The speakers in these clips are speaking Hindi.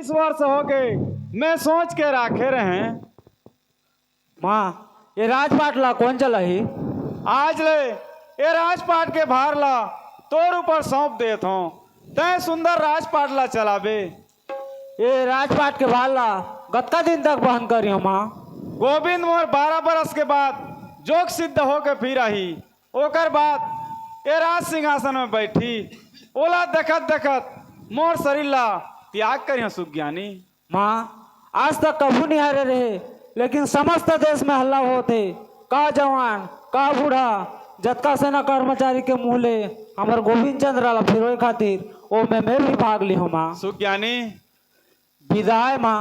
20 वर्ष हो गए मैं सोच के राखे रहे। माँ ये राजपाट ला कौन चला ही? आज ले ये राजपाट के भार ला तोर ऊपर सौंप देत हूँ, तय सुंदर राजपाट ला चलाबे। ये राजपाट के भार ला गतका दिन तक बहन करियो माँ? गोविंद मोर 12 बरस के बाद जोग सिद्ध होके फिर आई, ओकर बाद ये राज सिंहासन में बैठी। ओला देखत देखत मोर शरीर ला त्याग करियो सुज्ञानी। माँ आज तक कभू नहीं हारे रहे, लेकिन समस्त देश में हल्ला होते, का जवान का बूढ़ा जतका सेना कर्मचारी के मुँह ले हमार गोविंद चंद्र ला फिरोए खातिर ओ में मैं भी भाग ली हूँ माँ। सुज्ञानी विदाई माँ।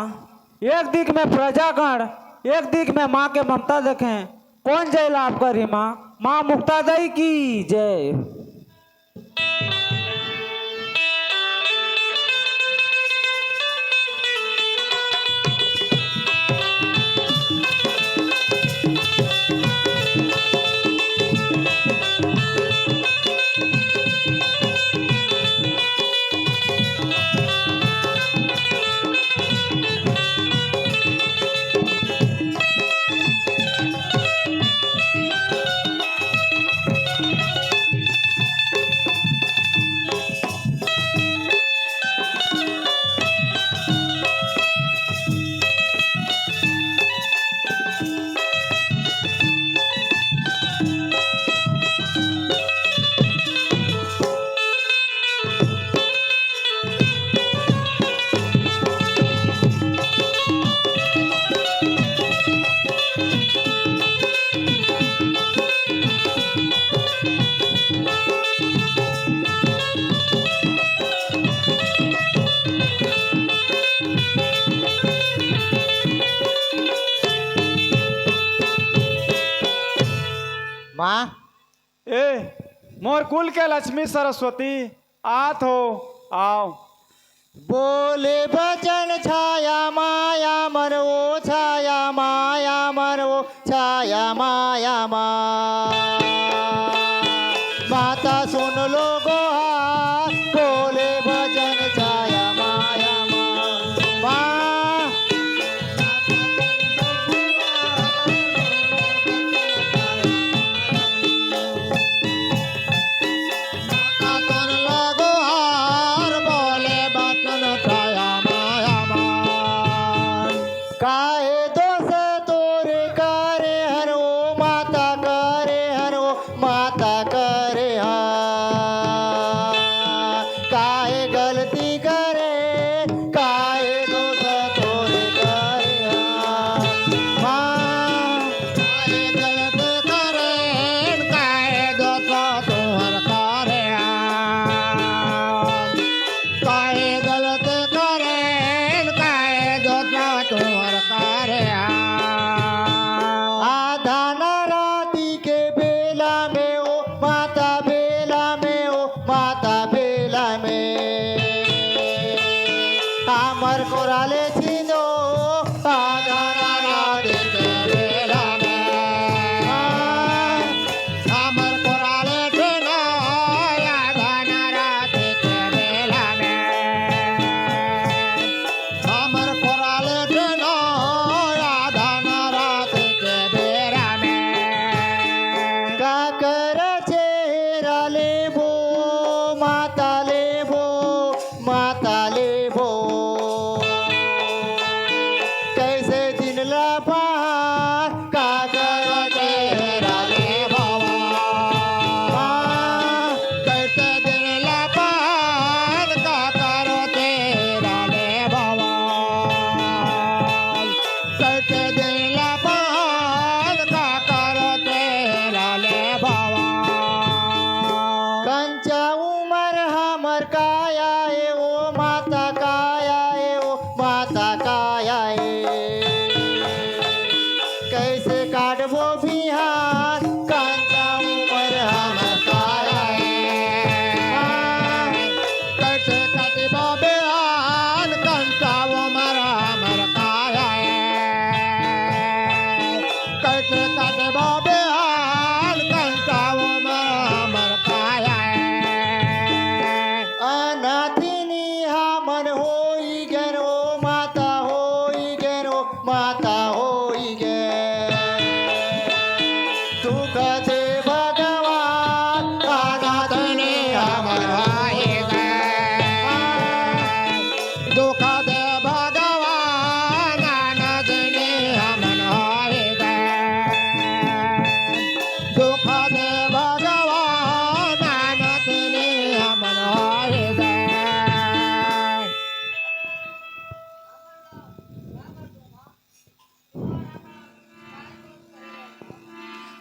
एक दिक में प्रजागण, एक दिक में माँ के ममता देखें, कौन जय लाभ करी माँ? माँ मुक्तादयी की जय। माँ ए मोर कुल के लक्ष्मी सरस्वती आत हो आओ। बोले भजन छाया माया मन वो छाया माया मन वो छाया माया माता सुन लो गोहार बोले भजन छाया माया माँ। काहे दोष तोरे करे हर ओ माता करे हर ओ माता करे काहे गलती करे काहे दोष तोरे करे माँ। काहे गलत करे काहे दोष तोहर करे काहे गलत करे काहे दोष तोहर करे आधा राती के बेला में ओ माता बेला में ओ माता बेला में हमर कोराले छीनो आधा राती के बेला में हमर कोराले छीनो आधा राती के बेला में हमर कोराले छीनो आधा राती के बेला में का कर चेहरा लेबो माता लेबो माता लेबो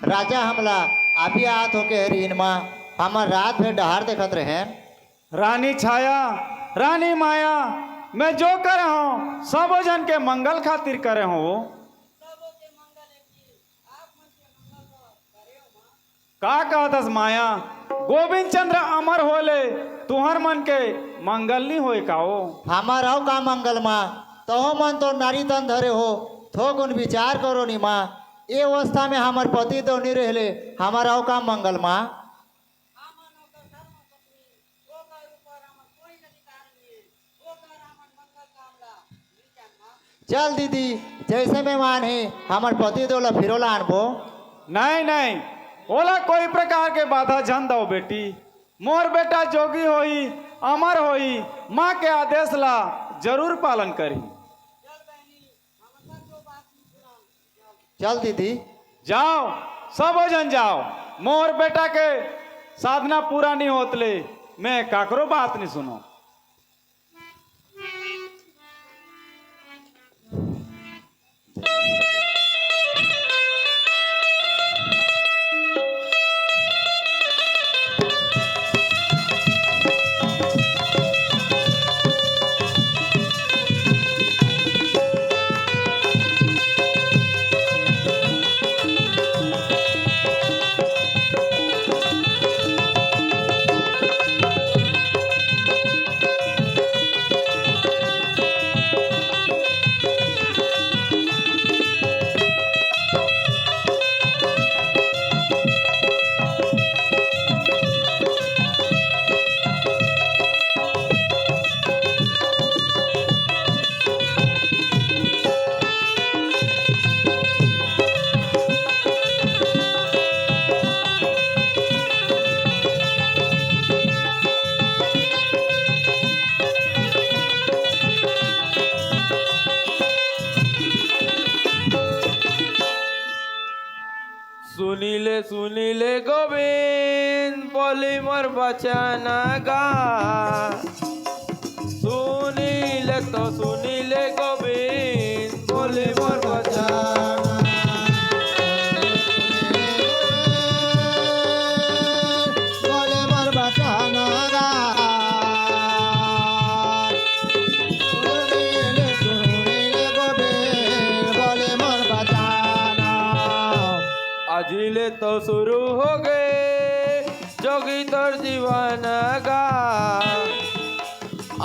राजा हमला अभी आत होके रीन माँ हमार रात भर डहार देखत रहे। रानी छाया, रानी माया, मैं जो करे हूँ सब जन के मंगल खातिर करे हूँ। का कहतस माया, गोविंद चंद्र अमर होले तुहर मन के मंगल नहीं होए का हो। हमार आओ का मंगल माँ, तो मन तो नारी तन धरे हो, थो गुण विचार करो नी माँ। ये अवस्था में हमार पति तो नहीं रहले, हमार आओ का मंगल माँ। चल दीदी, जैसे मेहमान है हमार पति दोला फिरोला अनबो। नहीं नहीं, ओला कोई प्रकार के बाधा जन दो बेटी। मोर बेटा जोगी होई, अमर होई, माँ के आदेश ला जरूर पालन करी। चल दीदी, जाओ सब जन जाओ, मोर बेटा के साधना पूरा नहीं होतले मैं काकरो बात नहीं सुनो। सुनीले गोविंद बोली मोर बचन गा। सुनीले गोविंद बोली मोर बचन। बोले मोर बचन गा। सुनीले गोविंद बोले मोर बचन। अजिले तो शुरू हो गए जोगी तोर जीवन गा।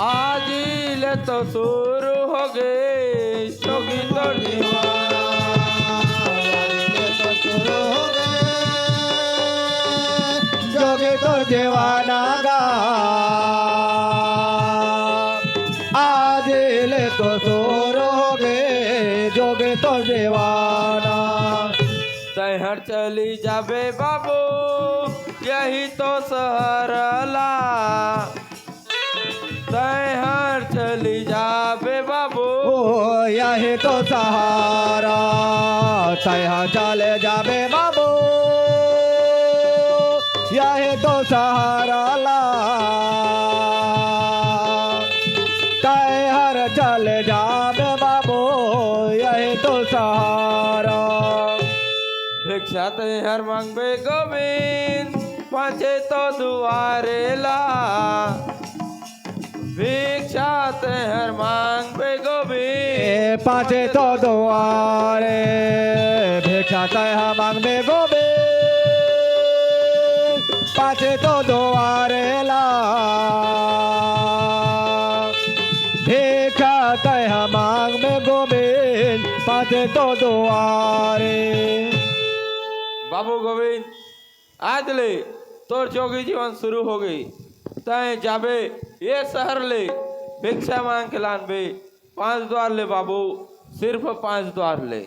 आजिले तो शुरू हो गए जोगी तोर जीवन। जोगे तो जीवाना गा। आज ले तो सोरो हो गए जोगे तो जीवाना। शहर चली जाबे बाबू यही तो सहरला। शहर चली जाबे बाबू ओ यही तो सहारा। तैहा चले जाबे बाबू यही तो सहारा ला। तैहर चले जाबे बाबू यही तो सहारा। भिक्षा हर मांगबे गोविंद पाँचे तो दुआरे ला। भिक्षा हर मांगबे गोविंद पाँचे तो दुआरे। भिक्षा तैहा मांगबे गोविंद पाँचे तो दुआरे ला। भिक्षा तैहा मांगबे गोविंद पाँचे तो दुआरे। बाबू गोविंद आज ले तोर जोगी जीवन शुरू हो गई। तय जाबे ये शहर ले भिक्षा मांग के लानबे। 5 द्वार ले बाबू, सिर्फ 5 द्वार ले।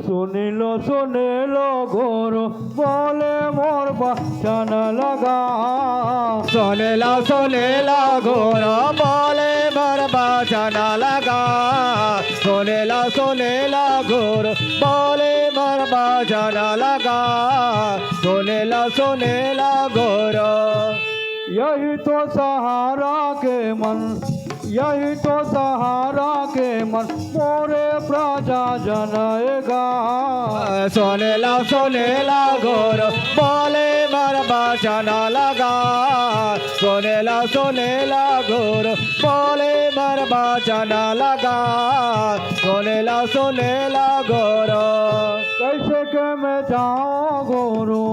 सुनी लो गोरो बोले मोर बचन लगा। सोने ला घोरा बोले मोर बचन लगा। सोने ला घोर बोले मोर बचन लगा। सोने ला घोर। यही तो सहारा के मन, यही तो सहारा के मन मोरे प्रजा जनाएगा। सोनेला घोर बोले मर बचना लगा। सोनेला घोर बोले मर बचना लगा। सोनेला घोर कैसे के मैं जाऊँ गोरू,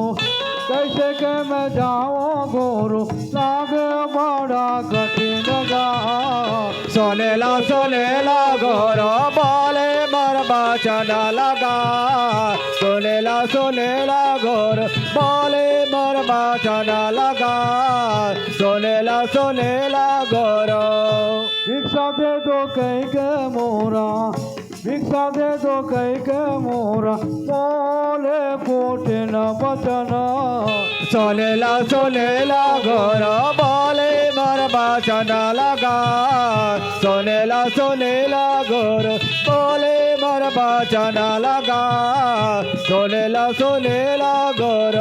कैसे के मैं जाऊँ गोरू, लागे बड़ा कठिन गा। सोनेला घोर बोले मर बचना लगा। सोनेला घोर बोले मर बचना लगा। सोनेला घोर भिक्षा दे दो कहीं के मोरा, भिक्षा दे दो कहीं के मोरा, बोले फूटे न बचना। सोनेला घोर बोले मर बचना लगा। सोनेला घोर बोले मर बचना लगा। सोनेला घोर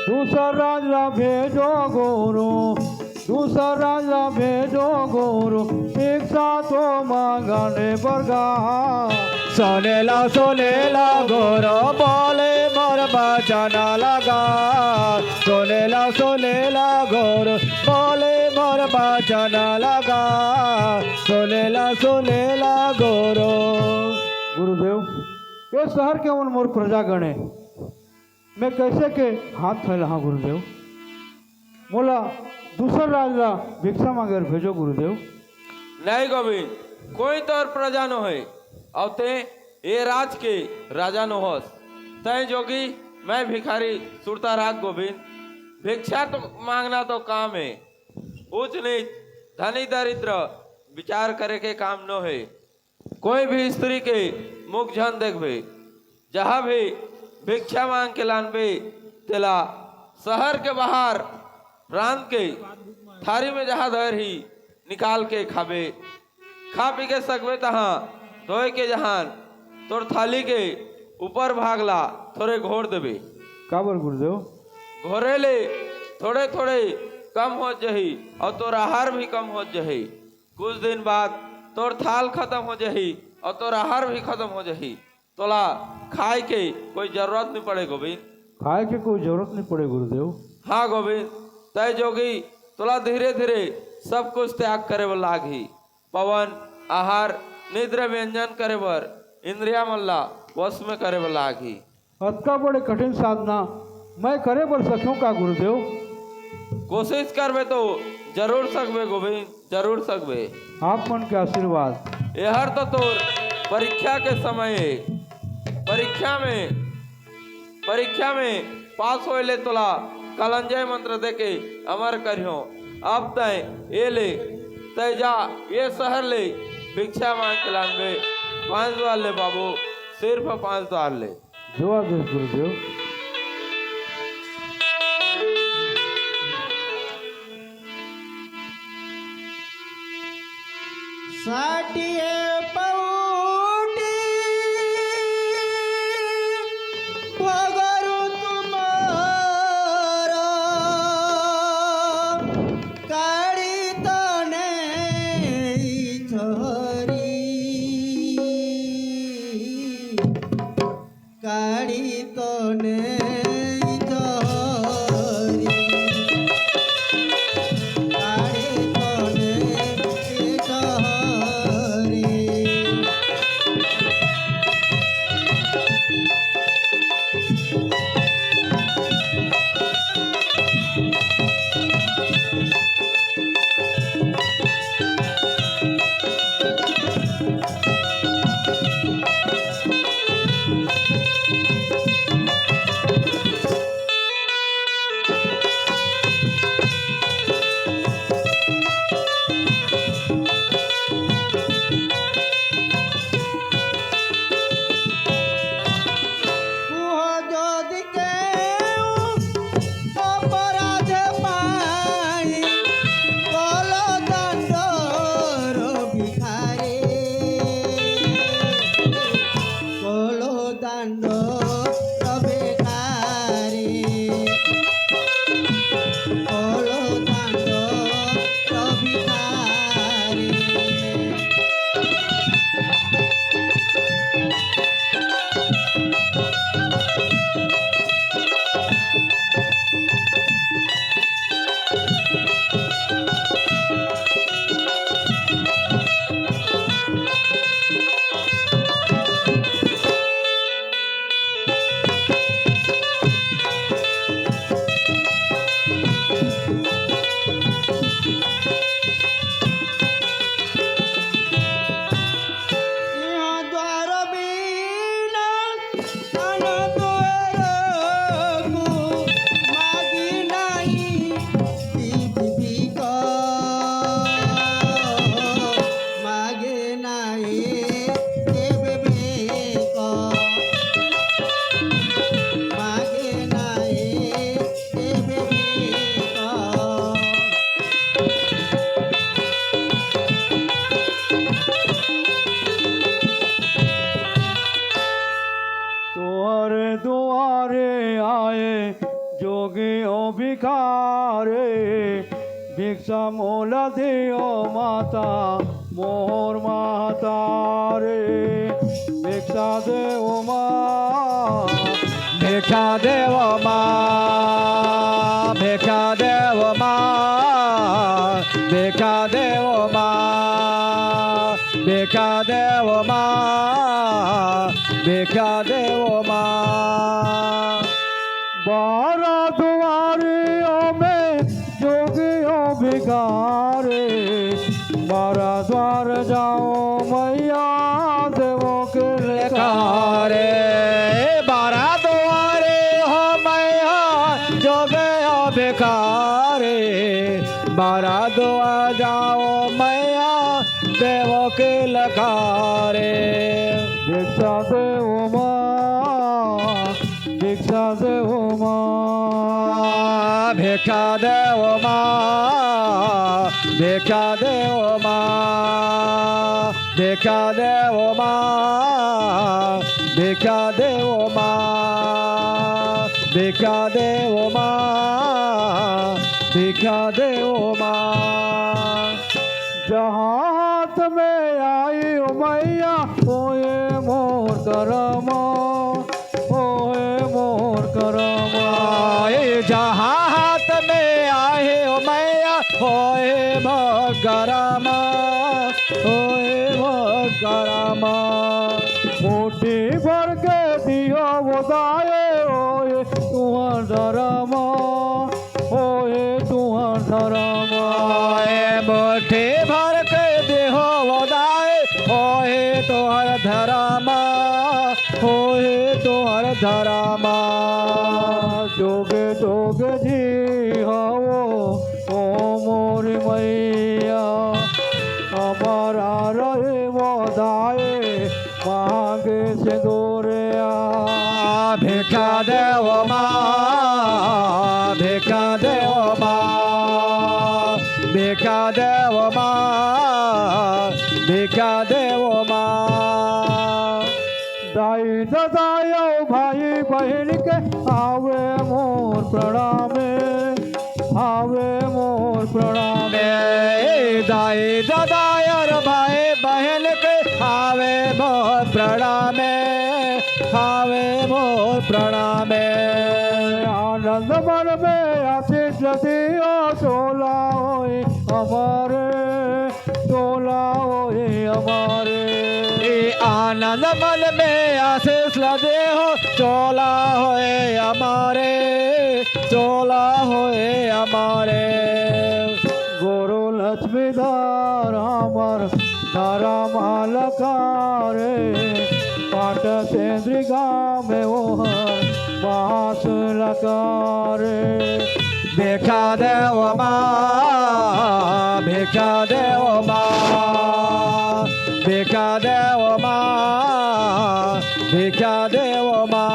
दूसरा राजा भेजो गोरू, दूसरा राजा भेजो गोरू, भिक्षा तो मांगने बरगा। सोनेला घोर बोले मर बचना लगा। सोनेला घोर बोले मर बचना लगा। सोनेला घोर गुरुदेव, ये शहर के उन मूर्ख प्रजागण है, मैं कैसे के हाथ फैला हाँ गुरुदेव। मोला दूसरा राजा भिक्षा मांगे भेजो गुरुदेव। नहीं गोविंद, कोई तोर प्रजा न है और ते ये राज के राजा न होस। तय जोगी मैं भिखारी सुरता राग गोविंद। भिक्षा तो मांगना तो काम है, ऊंच नीच धनी दरिद्र विचार करे के काम न है। कोई भी स्त्री के मुख झन देखबे, जहाँ भी भिक्षा मांग के लानबे तेला शहर के बाहर रांध के थारी में जहाँ धर ही निकाल के खाबे। खा पी के सकबे तहाँ धोए के जहान तोर थाली के ऊपर भागला थोड़े घोर देबे। काबर गुरुदेव? घोरे ले थोड़े थोड़े कम हो जही और तोर आहार भी कम हो जही। कुछ दिन बाद तोर थाल खत्म हो जही और तोर आहार भी खत्म हो जही। तोला खाए के कोई जरूरत नहीं पड़े गोविंद। खाए के कोई जरूरत नहीं पड़े गुरुदेव। हाँ गोविंद, तय जोगी तोला धीरे धीरे सब कुछ त्याग करे बर लागी। पवन आहार निद्रा व्यंजन करे बर इंद्रिया मल्ला वश में करे बर लागी। अतका बड़े कठिन साधना मैं करे बर सकूं का गुरुदेव? कोशिश करबे तो जरूर सकबे गोविंद, जरूर सकबे। आप मन के आशीर्वाद। यहर तो तोर परीक्षा के समय है। परीक्षा में पास होले तोला कलंजय मंत्र देके अमर करियो। अब तय ये ले तय जा ये शहर ले भिक्षा मांग के लानबे। 5 द्वार ले बाबू, सिर्फ 5 द्वार ले। जो आदेश गुरुदेव। साटिए पौटी पगरु तुम्हारा काड़ी तने छोरी काड़ी तने छोरी काड़ी तने छोरी भिखारे भिक्षा मोल दियो माता मोर माता रे भिक्षा देव माँ भिक्षा देव माँ भिक्षा देव माँ भिक्षा देव माँ भिक्षा देव माँ भिक्षा देव माँ। बारह दुआरियों में जोगियों भिखारे बारह द्वार जाओ मैया देवों के लेखारे बारह दुआरे हो मैया जो गयो भिखारे बारह दुआ जाओ मैया देवों के लखारे। भिक्षा देव माँ भिक्षा देव माँ भिक्षा देव माँ भिक्षा देव माँ भिक्षा देव माँ भिक्षा देव माँ भिक्षा देव माँ भिक्षा देव माँ। जहाँ हाथ में आई ओ मैया होए मोर करमा होए मोर करमा जहाँ हाथ में आए हो मैया होए मगरमा होए मगरमा। मुट्ठी भर के दियो बताए होए तुहर धरमा होए तुहर धरमा मुट्ठी भर के देहो वदाए होए तोहर धरमा होए तोहर धरमा। जोगे जोगे जी हो ओ मोरी मैया हमारा रहे वदाए मांगे से गोरिया भिक्षा देव माँ भिक्षा देव माँ भिक्षा देव माँ भिक्षा देव माँ। दाई दादायो भाई बहन के आवे मोर प्रणामे आवे मोर प्रणामे दाई दादायर भाई बहन के आवे मोर प्रणामे आवे मोर प्रणामे। आनंद मन में आशीष दियो चोला होए हमारे चोला होए हमारे आनंद मन में आशीष लदे हो चोला होए हमारे चोला होए हमारे। गुरु लक्ष्मीधर हमर धारा मालकारे पाट सेंद्रिका में ओहर बास लकारे भिक्षा देव माँ भिक्षा देव माँ भिक्षा देव माँ भिक्षा देव माँ।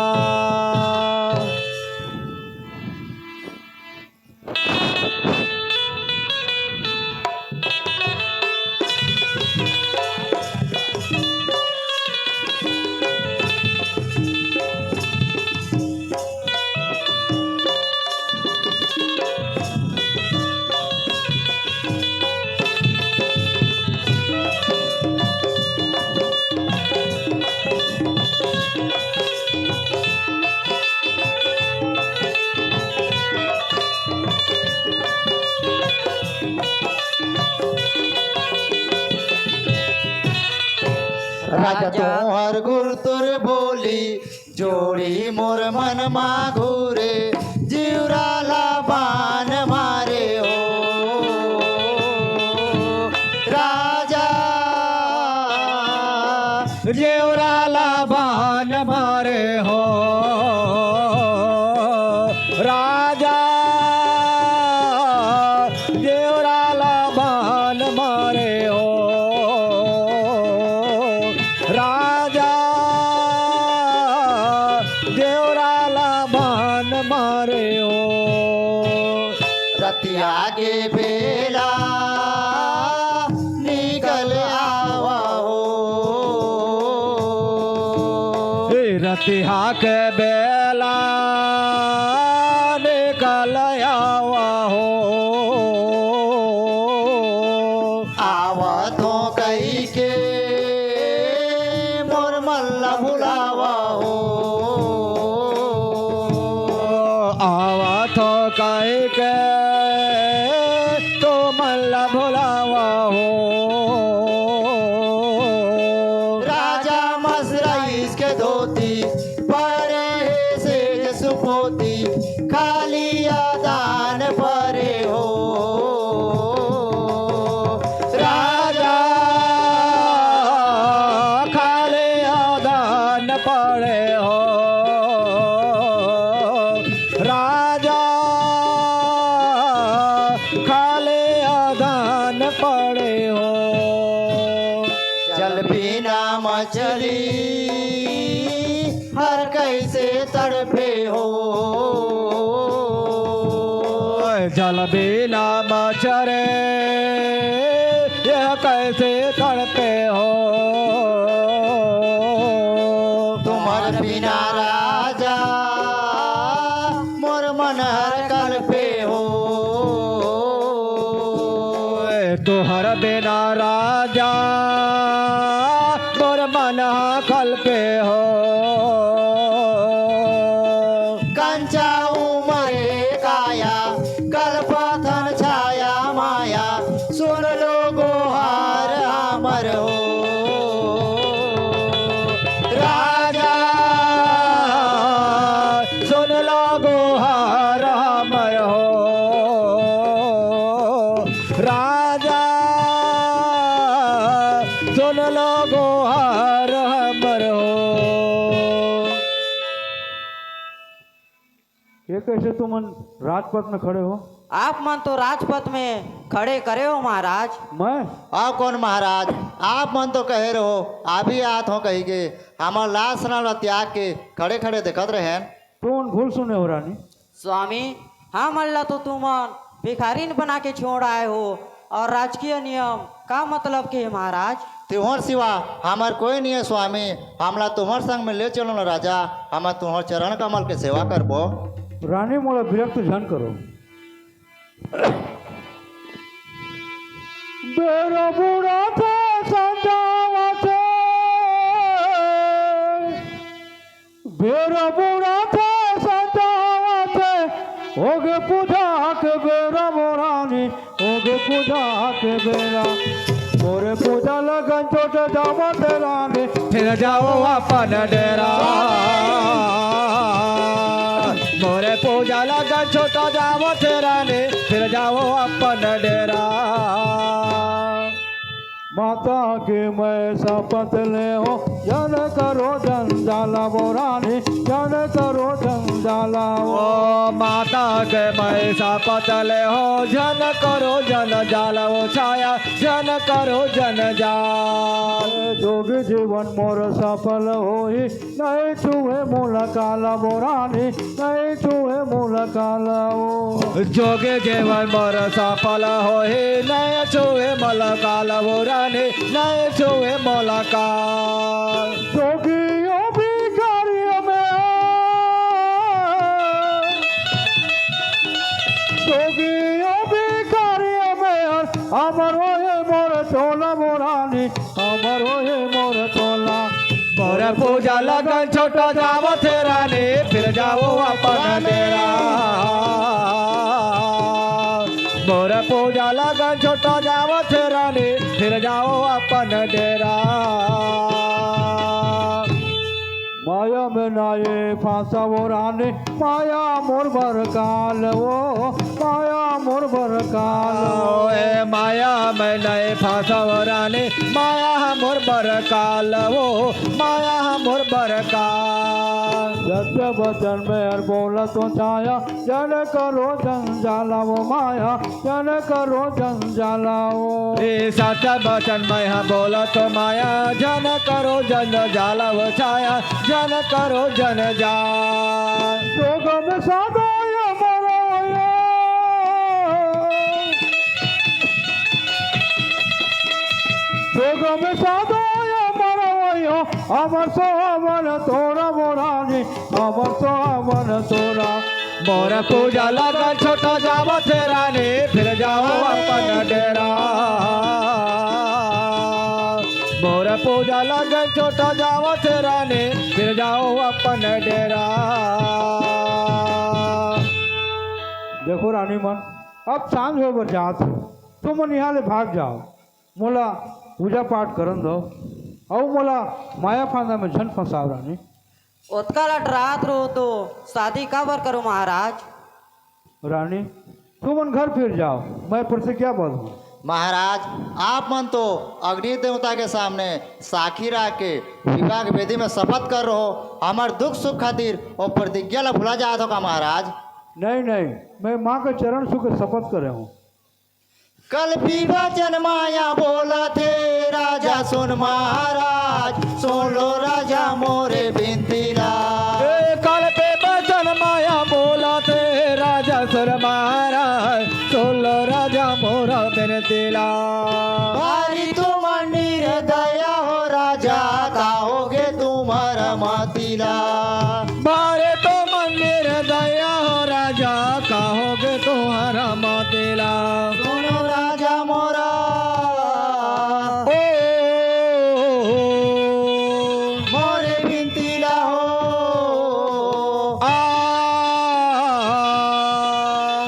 राजा तोहर गुर तुर बोली जोड़ी मोर मन मा घूरे जीवराला बान मारे हो राजा जेवराला बान मारे हो राजा जेवराला बान मारे हो राजा देवराला बान मारे हो। रतिया के बेला निकल आवा हो रतिहा के बेला निकल के मोर मल्ला भुलावा हो आवा थो कह के तो मल्ला भुलावा हो राजा मसराइस के धोती परे से सुपोती खाली दान परे हो राजा खाले आदान पड़े हो राजा खाले आदान पड़े हो जल बिना मछली हर कैसे तड़पे हो जल बिना मचरे यह कैसे तड़पे हो तुम्हार बिना राजा मोर मन हर कल्पे हो तुहर बिना राजा मोर मन कल्पे हो कंचा उमरे काया कल्पथन छाया माया सुन लो गोहार अमर हो राजा सुन लो गोहार हमर हो राजा सुन लो गोहार हमर हो ये कैसे तुम राजपथ में खड़े हो? आप मन तो राजपथ में खड़े करे हो महाराज। मैं आप कौन महाराज? आप मन तो कहे रहो आप ही आत हो कही के हमार लाश नाल त्याग के खड़े खड़े देखत रहे तुम भूल सुने हो रानी। स्वामी हम अल्लाह तो तुमन भिखारीन बना के छोड़ आए हो और राजकीय नियम का मतलब के है महाराज? त्योहर सिवा हमार कोई नहीं है स्वामी हमला तुम्हार संग में ले चलो न राजा हम तुम्हार चरण कमल के सेवा करबो रानी मोला विरक्त जन करो। बेरा बुरा थे संजावा थे बेरा बुरा थे संजावा थे होगे पूजा के बेरा मोरानी होगे पूजा के बेरा मोरे पूजा लगन छोटे जावा तेरा ने फिर जाओ अपन डेरा मोरे पूजा लगा छोटा जाओ तेरा ने फिर जाओ अपन डेरा माता के मैं शपथ ले हो जन करो जंजाला बोरानी जन करो जंजाला ओ माता के मैं शपथ ले हो जन करो जन जाल वो छाया जन करो जन जाल जोग जीवन मोर सफल होई नहीं छुए मूल काला बोरानी नहीं छुए मूल काला ओ जोगे जीवन मोर सफल होए नय छुए मलकाल बोराने नय छुए मलकाल जोगियों भी कार्य में जोगियों भी कार्य में अमर होए मोर चोला बोरानी अमर होए मोर चोला मोर पूजा लगन छोटा जाओ तेरा ने फिर जाओ अपन डेरा मोर पूजा लगन छोटा जाओ तेरा ने फिर जाओ अपन डेरा माया में नाये फांसा वो रानी माया मोर बर काल वो माया मोर बर काल ए माया में नए फांसवराने माया मोर बर काल वो माया मोर बर काल सत्य वचन में हर बोला तो छाया जन करो जंजाला वो माया जन करो जंजाला वो ए सत्य वचन में हम बोला तो माया जन करो जन जाला वो छाया जन करो जन जाल जोग में सादा या मरो जोग में सादा या मरो अमर सोवन तोरा मोरानी अमर सोवन तोरा मोर पूजा लगा छोटा जाओ तेरा ने फिर जाओ अपन डेरा मोर पूजा लगन छोटा जाओ थे रानी फिर जाओ अपन डेरा। देखो रानी मन अब सांझ हो बर जात हो तुम मन यहाँ ले भाग जाओ मोला पूजा पाठ करन दो और मोला माया फांदा में झन फंसाओ रानी। उतका लट रात रो तो शादी काबर करो महाराज। रानी तुम मन घर फिर जाओ मैं प्रतिज्ञा बद्ध महाराज आप मन तो अग्नि देवता के सामने साखी रख के विवाह की वेदी में शपथ कर रहो हमार दुख सुख खातिर और प्रतिज्ञा ला भुला जात हो का महाराज। नहीं नहीं मैं माँ के चरण छू के शपथ कर रहा हूँ। कल विवाचन माया बोला थे राजा सुन महाराज सुन लो राजा मोरे बिनतीला। कल पे बचन माया बोला थे राजा सुर महाराज सोलो राजा मोरा बिनतीला। भारी तुम निर्दया हो राजा काहोगे तुम्हारा मातीला। बारे तो मंदिर दया हो राजा कहोगे तुम्हारा मातेला। सुनो राजा मोरा ओ मोरे बिनतीला हो आ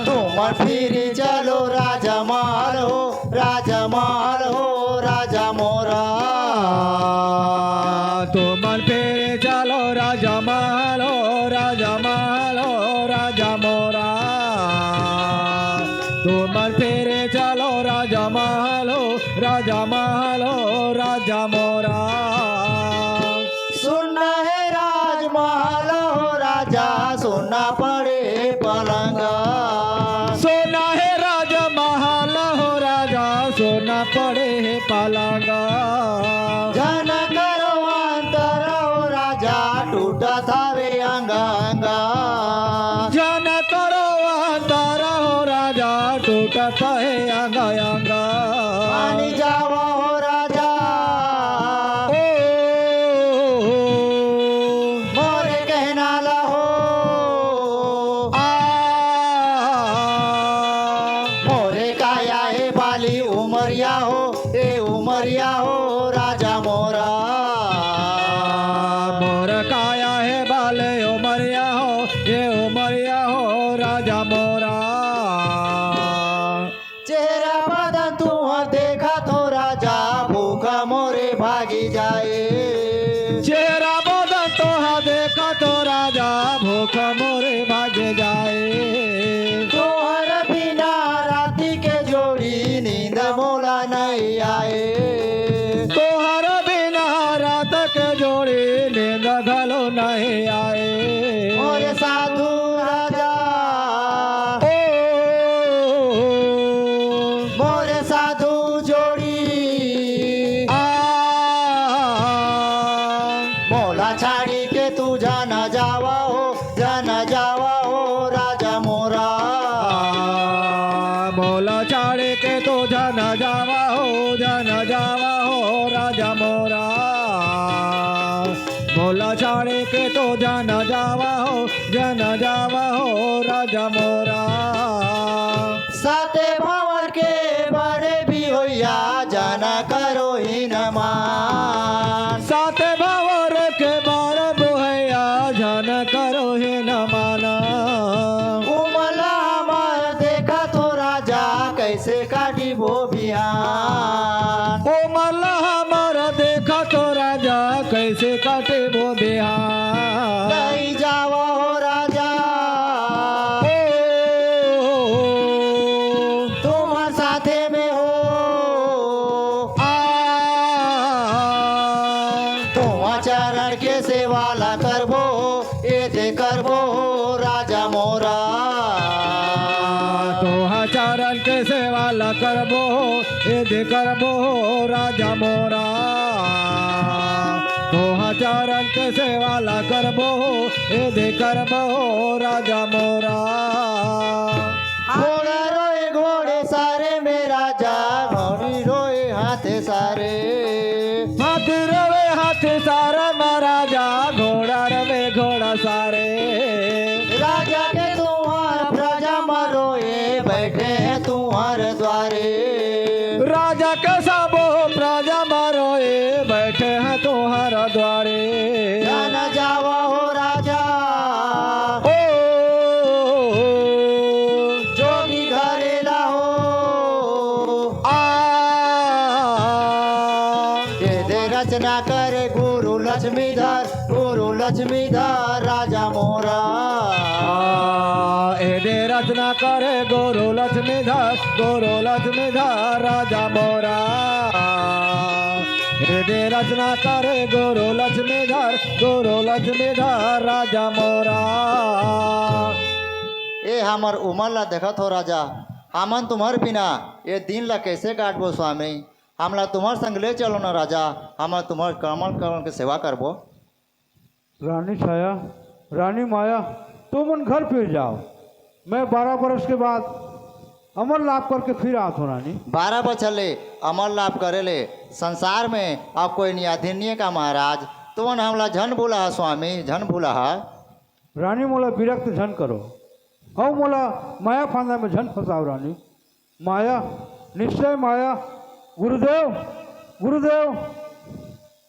तुम फिर चलो राजा माल हो राजा माल हो राजा मोरा। तुम फिर चलो राजा मालो राजा मालो राजा मोरा। तुम फिर चलो राजा मालो राजा मालो राजा मोरा। सुनना है राजमहल हो राजा सुनना पड़े पलंगा। सोना है राजा महल हो राजा सोना पड़े है पलंगा। जन करो अंतर हो राजा टूटा थावे अंगा अंगा। जन करो अंतर हो राजा टूटत है अंगा अंगा। मानी जावा हो राजा ओ मोरे कहना ला हो आ मोरे काया है बाली उमरिया हो ए उमरिया हो राजा मोरा। मोर काया है बाले उमरिया हो ये उमरिया हो राजा मोरा। चेहरा बदन तू देखा तो राजा भूखा मोरे भागी जाए। चेहरा बदन तो देखा तो राजा भूख मोरे भाग जाए। तोहर बिना राती के जोड़ी नींद मोला नहीं आए। तोहर बिना रात के जोड़ी नींद घलो नहीं आए। मोरे साधु राजा ओ मोरे साधु जोड़ी आ मोला छाड़ी के तू जाना जावा हो राजा मोरा। मोला चाड़े के तो जन जावा हो राजा मोरा। मोला चाड़े के तो जन जावा हो राजा मोरा। साते भंवर के बड़े भी होइया जाना करो ही न मान। सात भंवर के बार बुहैया जन करो ही न माना। उमला हमार देखा तो राजा कैसे काटी वो बिहान। कोमल हमारा देखा तो राजा कैसे काटे वो बिहार। नहीं जावा हो राजा तुम साथे में हो आ तुम चरण के सेवाला करबो ए दे करबो राजा मोरा। तो चरण के सेवाला करबो यदि करबो राजा मोरा। तो चरण के सेवाला करबो यदि करबो राजा मोरा। घोड़ा रोए घोड़े सारे में राजा घोड़ी रोए हाथे सारे। हाथ रवे हाथ सारा महाराजा घोड़ा रवे घोड़ा सारे। राजा के तुम्हार प्रजा मरोए बैठे हैं तुम्हारे द्वारे। राजा के सबो प्रजा मारोए बैठे हैं तुम्हारा द्वारे। जन जावा हो राजा ओ जोगी घरे लाहो आ दे दे रचना करे गुरु लक्ष्मीधर राजा मोरा। एदे रचना करे गुरु लक्ष्मीधर राजा मोरा। एदे रचना करे गुरु लक्ष्मीधर राजा मोरा। ए हमर उमर ला देखत हो राजा, हमन तुम्हार बिना ये दिन ला कैसे काटबो स्वामी। हमला तुम्हार संग ले चलो ना राजा, हम तुम्हार कमल कमल के सेवा करबो। रानी छाया, रानी माया, तुम उन घर फिर जाओ। मैं 12 बरस के बाद अमर लाभ करके फिर आता हूँ रानी। 12 बचले अमर लाभ करेले संसार में अब कोई नियाधीन नहीं का महाराज। तुमन हमला झन बोला है स्वामी, झन बोला है। रानी मोला विरक्त झन करो और मोला माया फांदा में झन फंसाओ रानी। माया, निश्चय माया। गुरुदेव गुरुदेव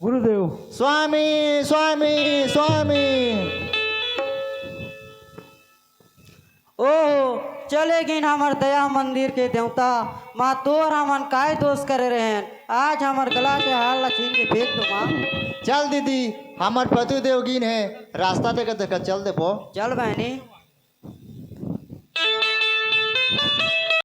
गुरुदेव। स्वामी स्वामी स्वामी। ओह चलेगिन हमार दया मंदिर के देवता, माँ तोर हमन काय दोष करे रहेन। आज हमार गला के हाल ला छीन के फेंक दो माँ। चल दीदी, हमार पति देवगिन है, रास्ता देखा देखा चल दे पो। चल बहनी।